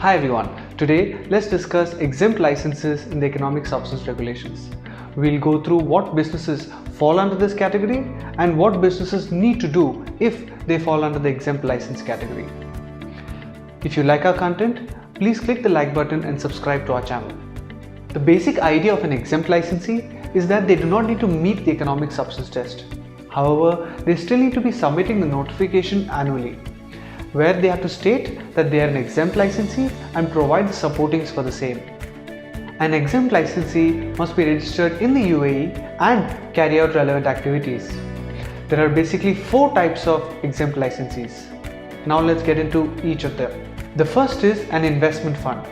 Hi everyone, today let's discuss exempt licenses in the economic substance regulations. We'll go through what businesses fall under this category and what businesses need to do if they fall under the exempt license category. If you like our content, please click the like button and subscribe to our channel. The basic idea of an exempt licensee is that they do not need to meet the economic substance test. However, they still need to be submitting the notification annually, where they have to state that they are an exempt licensee and provide the supportings for the same. An exempt licensee must be registered in the UAE and carry out relevant activities. There are basically 4 types of exempt licensees. Now let's get into each of them. The first is an investment fund.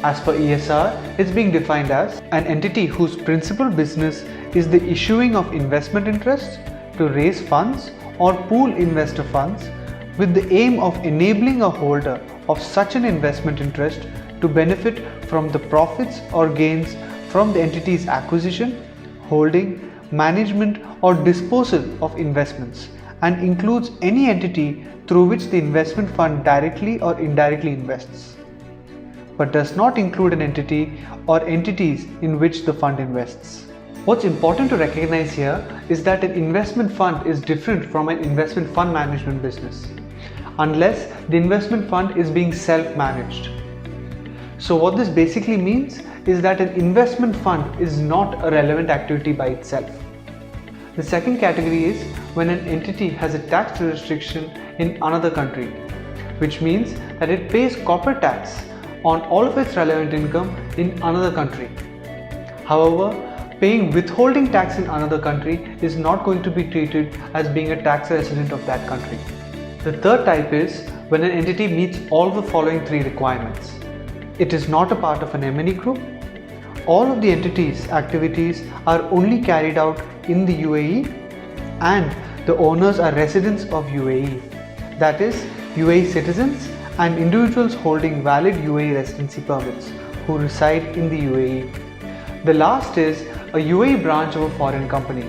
As per ESR, it's being defined as an entity whose principal business is the issuing of investment interests to raise funds or pool investor funds with the aim of enabling a holder of such an investment interest to benefit from the profits or gains from the entity's acquisition, holding, management or disposal of investments, and includes any entity through which the investment fund directly or indirectly invests, but does not include an entity or entities in which the fund invests. What's important to recognize here is that an investment fund is different from an investment fund management business, unless the investment fund is being self-managed. So what this basically means is that an investment fund is not a relevant activity by itself. The second category is when an entity has a tax jurisdiction in another country, which means that it pays corporate tax on all of its relevant income in another country. However, paying withholding tax in another country is not going to be treated as being a tax resident of that country. The third type is when an entity meets all the following 3 requirements. It is not a part of an MNE Group. All of the entity's activities are only carried out in the UAE, and the owners are residents of UAE, that is UAE citizens and individuals holding valid UAE residency permits who reside in the UAE. The last is a UAE branch of a foreign company,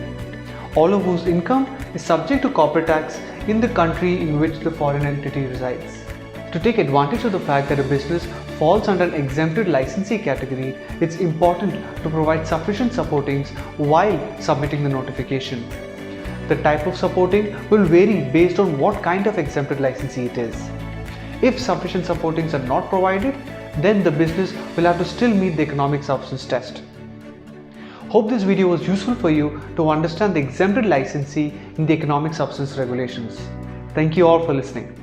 all of whose income is subject to corporate tax in the country in which the foreign entity resides. To take advantage of the fact that a business falls under an exempted licensee category, it's important to provide sufficient supportings while submitting the notification. The type of supporting will vary based on what kind of exempted licensee it is. If sufficient supportings are not provided, then the business will have to still meet the economic substance test. Hope this video was useful for you to understand the exempted licensee in the economic substance regulations. Thank you all for listening.